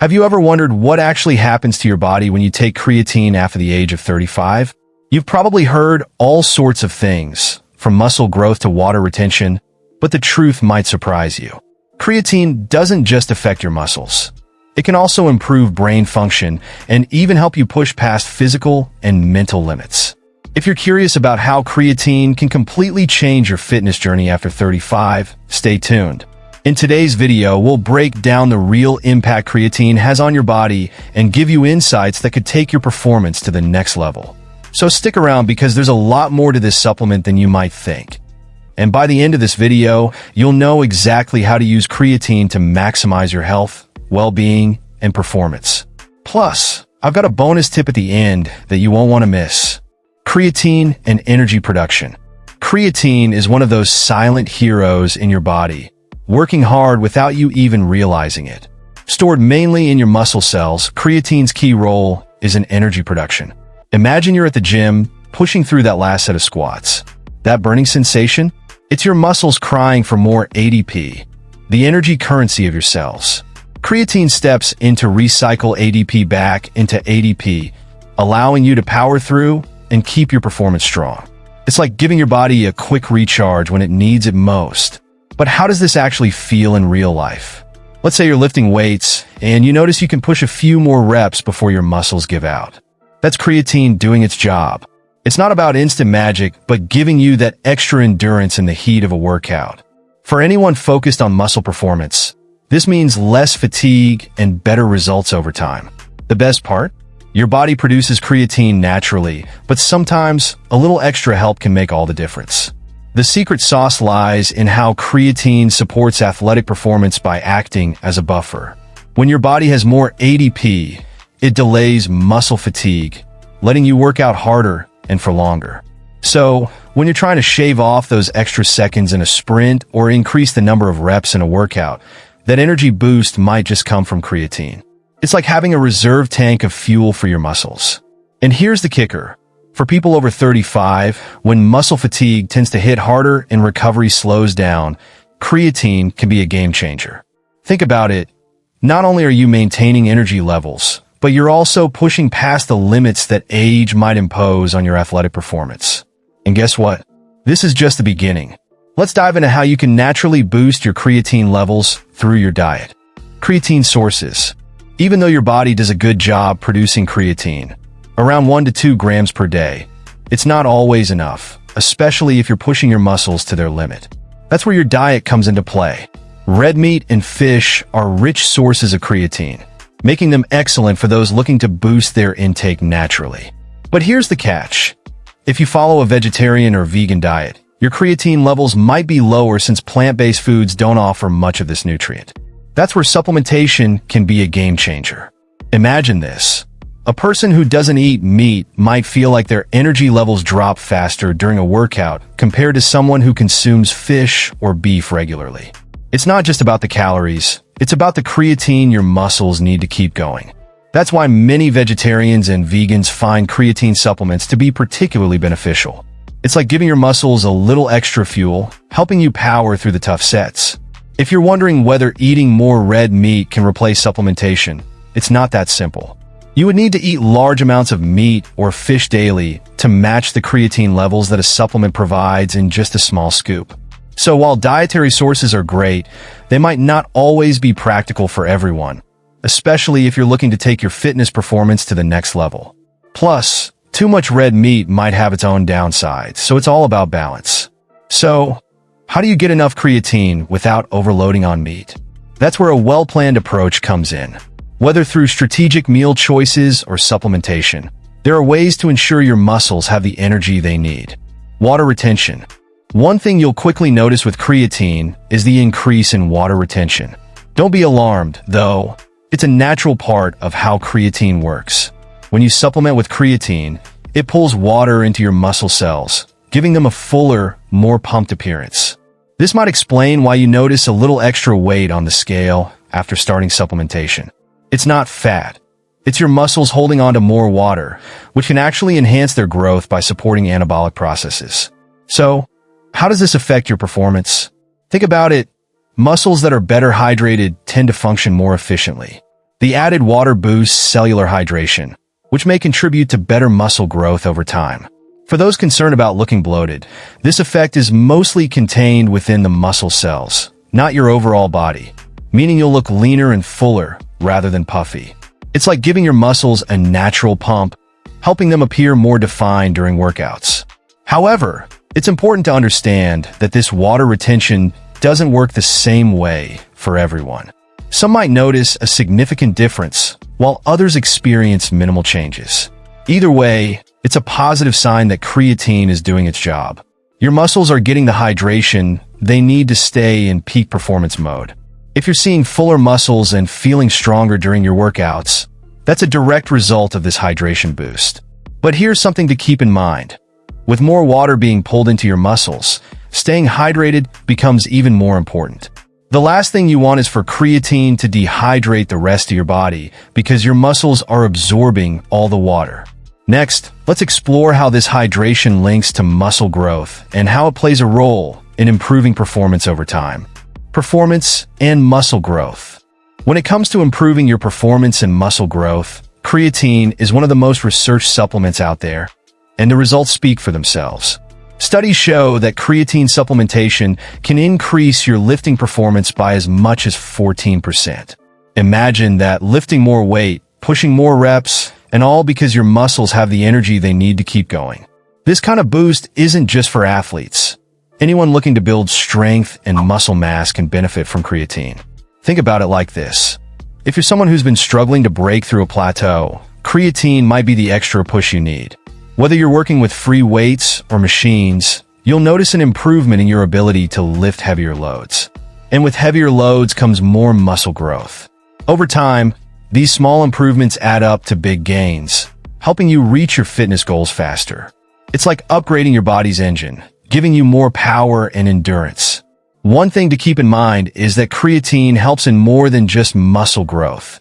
Have you ever wondered what actually happens to your body when you take creatine after the age of 35? You've probably heard all sorts of things, from muscle growth to water retention, but the truth might surprise you. Creatine doesn't just affect your muscles. It can also improve brain function and even help you push past physical and mental limits. If you're curious about how creatine can completely change your fitness journey after 35, stay tuned. In today's video, we'll break down the real impact creatine has on your body and give you insights that could take your performance to the next level. So stick around because there's a lot more to this supplement than you might think. And by the end of this video, you'll know exactly how to use creatine to maximize your health, well-being, and performance. Plus, I've got a bonus tip at the end that you won't want to miss. Creatine and energy production. Creatine is one of those silent heroes in your body, working hard without you even realizing it. Stored mainly in your muscle cells, creatine's key role is in energy production. Imagine you're at the gym, pushing through that last set of squats. That burning sensation? It's your muscles crying for more ADP, the energy currency of your cells. Creatine steps in to recycle ADP back into ADP, allowing you to power through and keep your performance strong. It's like giving your body a quick recharge when it needs it most. But how does this actually feel in real life? Let's say you're lifting weights and you notice you can push a few more reps before your muscles give out. That's creatine doing its job. It's not about instant magic, but giving you that extra endurance in the heat of a workout. For anyone focused on muscle performance, this means less fatigue and better results over time. The best part? Your body produces creatine naturally, but sometimes a little extra help can make all the difference. The secret sauce lies in how creatine supports athletic performance by acting as a buffer. When your body has more ADP, it delays muscle fatigue, letting you work out harder and for longer. So, when you're trying to shave off those extra seconds in a sprint or increase the number of reps in a workout, that energy boost might just come from creatine. It's like having a reserve tank of fuel for your muscles. And here's the kicker. For people over 35, when muscle fatigue tends to hit harder and recovery slows down, creatine can be a game changer. Think about it. Not only are you maintaining energy levels, but you're also pushing past the limits that age might impose on your athletic performance. And guess what? This is just the beginning. Let's dive into how you can naturally boost your creatine levels through your diet. Creatine sources. Even though your body does a good job producing creatine, around 1 to 2 grams per day, it's not always enough, especially if you're pushing your muscles to their limit. That's where your diet comes into play. Red meat and fish are rich sources of creatine, making them excellent for those looking to boost their intake naturally. But here's the catch. If you follow a vegetarian or vegan diet, your creatine levels might be lower since plant-based foods don't offer much of this nutrient. That's where supplementation can be a game changer. Imagine this. A person who doesn't eat meat might feel like their energy levels drop faster during a workout compared to someone who consumes fish or beef regularly. It's not just about the calories, it's about the creatine your muscles need to keep going. That's why many vegetarians and vegans find creatine supplements to be particularly beneficial. It's like giving your muscles a little extra fuel, helping you power through the tough sets. If you're wondering whether eating more red meat can replace supplementation, it's not that simple. You would need to eat large amounts of meat or fish daily to match the creatine levels that a supplement provides in just a small scoop. So while dietary sources are great, they might not always be practical for everyone, especially if you're looking to take your fitness performance to the next level. Plus, too much red meat might have its own downsides, so it's all about balance. So, how do you get enough creatine without overloading on meat? That's where a well-planned approach comes in. Whether through strategic meal choices or supplementation, there are ways to ensure your muscles have the energy they need. Water retention. One thing you'll quickly notice with creatine is the increase in water retention. Don't be alarmed, though. It's a natural part of how creatine works. When you supplement with creatine, it pulls water into your muscle cells, giving them a fuller, more pumped appearance. This might explain why you notice a little extra weight on the scale after starting supplementation. It's not fat. It's your muscles holding on to more water, which can actually enhance their growth by supporting anabolic processes. So, how does this affect your performance? Think about it. Muscles that are better hydrated tend to function more efficiently. The added water boosts cellular hydration, which may contribute to better muscle growth over time. For those concerned about looking bloated, this effect is mostly contained within the muscle cells, not your overall body, meaning you'll look leaner and fuller rather than puffy. It's like giving your muscles a natural pump, helping them appear more defined during workouts. However, it's important to understand that this water retention doesn't work the same way for everyone. Some might notice a significant difference, while others experience minimal changes. Either way, it's a positive sign that creatine is doing its job. Your muscles are getting the hydration they need to stay in peak performance mode. If you're seeing fuller muscles and feeling stronger during your workouts, that's a direct result of this hydration boost. But here's something to keep in mind. With more water being pulled into your muscles, staying hydrated becomes even more important. The last thing you want is for creatine to dehydrate the rest of your body because your muscles are absorbing all the water. Next, let's explore how this hydration links to muscle growth and how it plays a role in improving performance over time. Performance and muscle growth. When it comes to improving your performance and muscle growth, creatine is one of the most researched supplements out there, and the results speak for themselves. Studies show that creatine supplementation can increase your lifting performance by as much as 14%. Imagine that lifting more weight, pushing more reps, and all because your muscles have the energy they need to keep going. This kind of boost isn't just for athletes. Anyone looking to build strength and muscle mass can benefit from creatine. Think about it like this. If you're someone who's been struggling to break through a plateau, creatine might be the extra push you need. Whether you're working with free weights or machines, you'll notice an improvement in your ability to lift heavier loads. And with heavier loads comes more muscle growth. Over time, these small improvements add up to big gains, helping you reach your fitness goals faster. It's like upgrading your body's engine, giving you more power and endurance. One thing to keep in mind is that creatine helps in more than just muscle growth.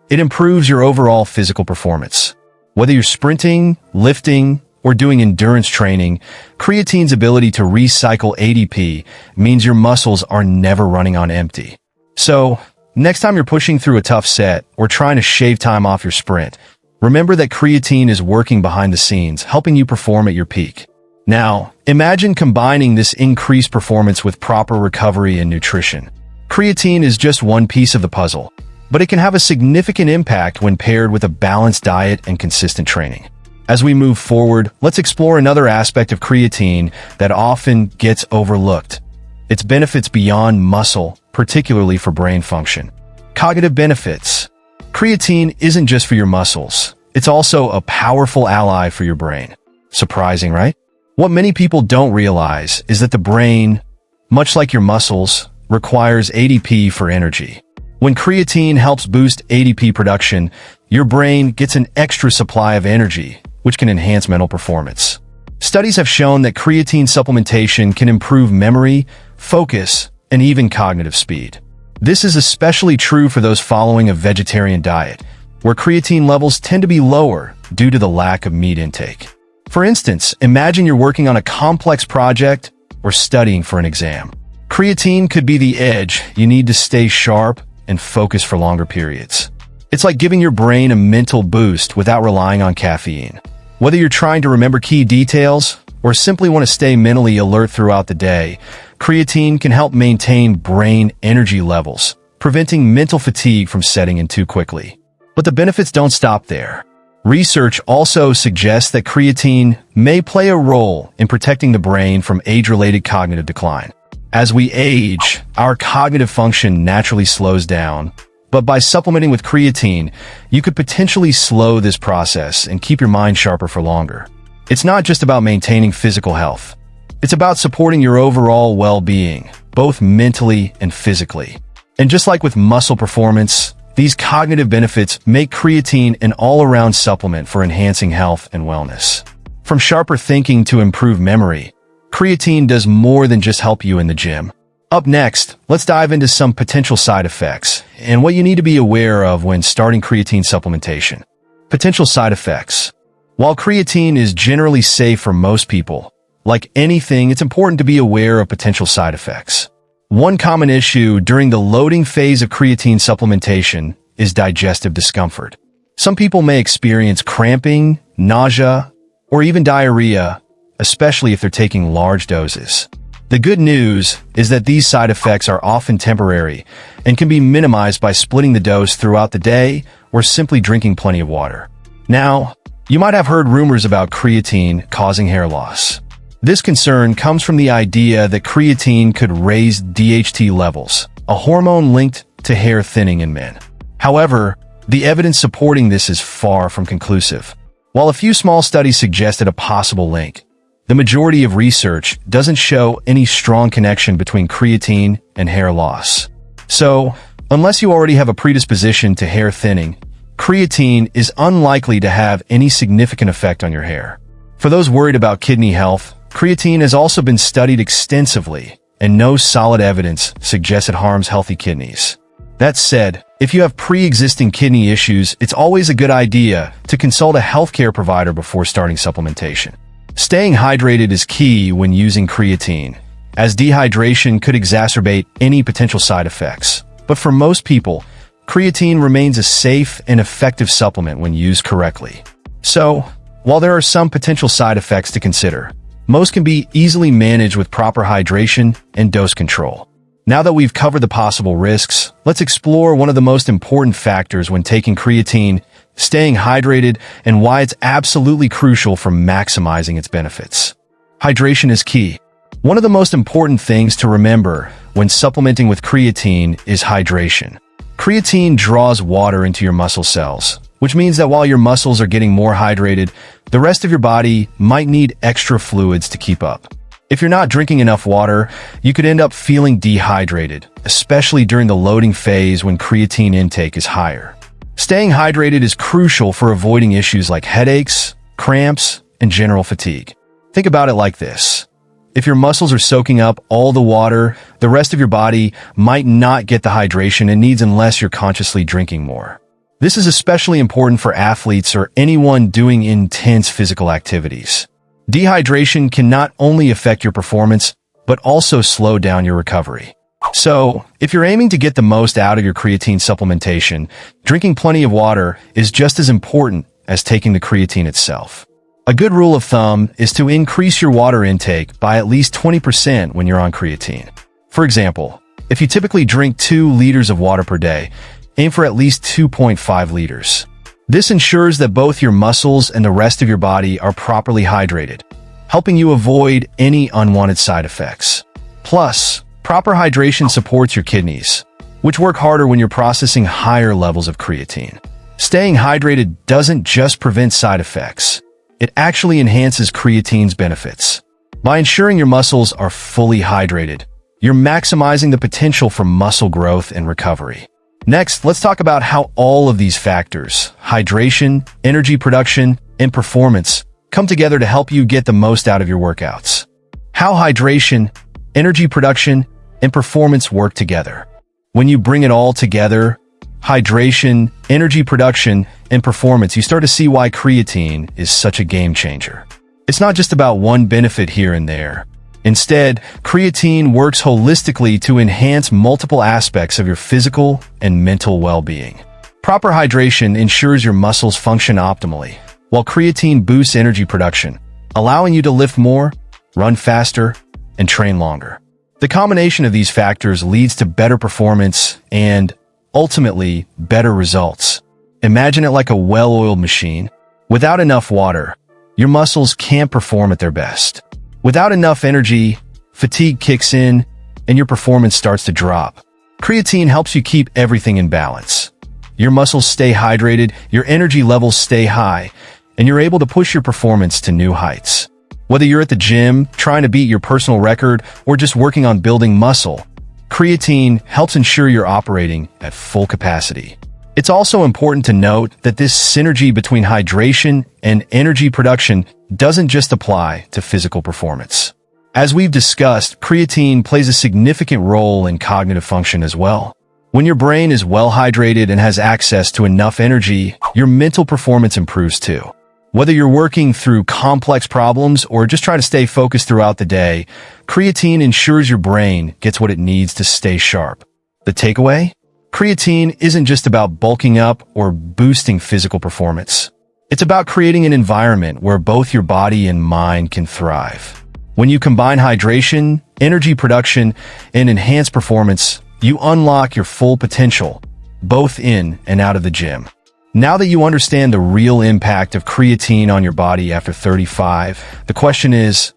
It improves your overall physical performance. Whether you're sprinting, lifting, or doing endurance training, creatine's ability to recycle ADP means your muscles are never running on empty. So, next time you're pushing through a tough set or trying to shave time off your sprint, remember that creatine is working behind the scenes, helping you perform at your peak. Now, imagine combining this increased performance with proper recovery and nutrition. Creatine is just one piece of the puzzle, but it can have a significant impact when paired with a balanced diet and consistent training. As we move forward, let's explore another aspect of creatine that often gets overlooked: its benefits beyond muscle, particularly for brain function. Cognitive benefits. Creatine isn't just for your muscles. It's also a powerful ally for your brain. Surprising, right? What many people don't realize is that the brain, much like your muscles, requires ADP for energy. When creatine helps boost ADP production, your brain gets an extra supply of energy, which can enhance mental performance. Studies have shown that creatine supplementation can improve memory, focus, and even cognitive speed. This is especially true for those following a vegetarian diet, where creatine levels tend to be lower due to the lack of meat intake. For instance, imagine you're working on a complex project or studying for an exam. Creatine could be the edge you need to stay sharp and focus for longer periods. It's like giving your brain a mental boost without relying on caffeine. Whether you're trying to remember key details or simply want to stay mentally alert throughout the day, creatine can help maintain brain energy levels, preventing mental fatigue from setting in too quickly. But the benefits don't stop there. Research also suggests that creatine may play a role in protecting the brain from age-related cognitive decline. As we age, our cognitive function naturally slows down, but by supplementing with creatine, you could potentially slow this process and keep your mind sharper for longer. It's not just about maintaining physical health. It's about supporting your overall well-being, both mentally and physically. And just like with muscle performance, these cognitive benefits make creatine an all-around supplement for enhancing health and wellness. From sharper thinking to improved memory, creatine does more than just help you in the gym. Up next, let's dive into some potential side effects and what you need to be aware of when starting creatine supplementation. Potential side effects. While creatine is generally safe for most people, like anything, it's important to be aware of potential side effects. One common issue during the loading phase of creatine supplementation is digestive discomfort. Some people may experience cramping, nausea, or even diarrhea, especially if they're taking large doses. The good news is that these side effects are often temporary and can be minimized by splitting the dose throughout the day or simply drinking plenty of water. Now, you might have heard rumors about creatine causing hair loss. This concern comes from the idea that creatine could raise DHT levels, a hormone linked to hair thinning in men. However, the evidence supporting this is far from conclusive. While a few small studies suggested a possible link, the majority of research doesn't show any strong connection between creatine and hair loss. So, unless you already have a predisposition to hair thinning, creatine is unlikely to have any significant effect on your hair. For those worried about kidney health, creatine has also been studied extensively, and no solid evidence suggests it harms healthy kidneys. That said, if you have pre-existing kidney issues, it's always a good idea to consult a healthcare provider before starting supplementation. Staying hydrated is key when using creatine, as dehydration could exacerbate any potential side effects. But for most people, creatine remains a safe and effective supplement when used correctly. So, while there are some potential side effects to consider, most can be easily managed with proper hydration and dose control. Now that we've covered the possible risks, let's explore one of the most important factors when taking creatine: staying hydrated, and why it's absolutely crucial for maximizing its benefits. Hydration is key. One of the most important things to remember when supplementing with creatine is hydration. Creatine draws water into your muscle cells, which means that while your muscles are getting more hydrated, the rest of your body might need extra fluids to keep up. If you're not drinking enough water, you could end up feeling dehydrated, especially during the loading phase when creatine intake is higher. Staying hydrated is crucial for avoiding issues like headaches, cramps, and general fatigue. Think about it like this. If your muscles are soaking up all the water, the rest of your body might not get the hydration it needs unless you're consciously drinking more. This is especially important for athletes or anyone doing intense physical activities. Dehydration can not only affect your performance, but also slow down your recovery. So, if you're aiming to get the most out of your creatine supplementation, drinking plenty of water is just as important as taking the creatine itself. A good rule of thumb is to increase your water intake by at least 20% when you're on creatine. For example, if you typically drink 2 liters of water per day, aim for at least 2.5 liters. This ensures that both your muscles and the rest of your body are properly hydrated, helping you avoid any unwanted side effects. Plus, proper hydration supports your kidneys, which work harder when you're processing higher levels of creatine. Staying hydrated doesn't just prevent side effects. It actually enhances creatine's benefits. By ensuring your muscles are fully hydrated, you're maximizing the potential for muscle growth and recovery. Next, let's talk about how all of these factors, hydration, energy production, and performance, come together to help you get the most out of your workouts. How hydration, energy production, and performance work together. When you bring it all together, hydration, energy production, and performance, you start to see why creatine is such a game changer. It's not just about one benefit here and there. Instead, creatine works holistically to enhance multiple aspects of your physical and mental well-being. Proper hydration ensures your muscles function optimally, while creatine boosts energy production, allowing you to lift more, run faster, and train longer. The combination of these factors leads to better performance and, ultimately, better results. Imagine it like a well-oiled machine. Without enough water, your muscles can't perform at their best. Without enough energy, fatigue kicks in, and your performance starts to drop. Creatine helps you keep everything in balance. Your muscles stay hydrated, your energy levels stay high, and you're able to push your performance to new heights. Whether you're at the gym, trying to beat your personal record, or just working on building muscle, creatine helps ensure you're operating at full capacity. It's also important to note that this synergy between hydration and energy production doesn't just apply to physical performance. As we've discussed, creatine plays a significant role in cognitive function as well. When your brain is well hydrated and has access to enough energy, your mental performance improves too. Whether you're working through complex problems or just trying to stay focused throughout the day, creatine ensures your brain gets what it needs to stay sharp. The takeaway? Creatine isn't just about bulking up or boosting physical performance. It's about creating an environment where both your body and mind can thrive. When you combine hydration, energy production, and enhanced performance, you unlock your full potential, both in and out of the gym. Now that you understand the real impact of creatine on your body after 35, the question is,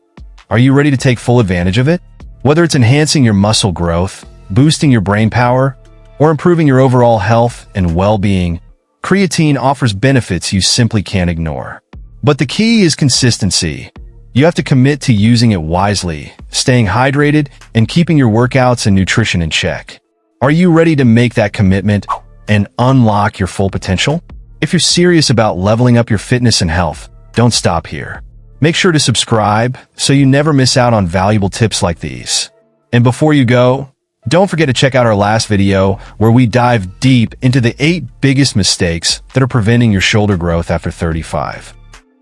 are you ready to take full advantage of it? Whether it's enhancing your muscle growth, boosting your brain power, or improving your overall health and well-being, creatine offers benefits you simply can't ignore. But the key is consistency. You have to commit to using it wisely, staying hydrated, and keeping your workouts and nutrition in check. Are you ready to make that commitment and unlock your full potential? If you're serious about leveling up your fitness and health, don't stop here. Make sure to subscribe so you never miss out on valuable tips like these. And before you go, don't forget to check out our last video where we dive deep into the 8 biggest mistakes that are preventing your shoulder growth after 35.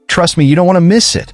Trust me, you don't want to miss it.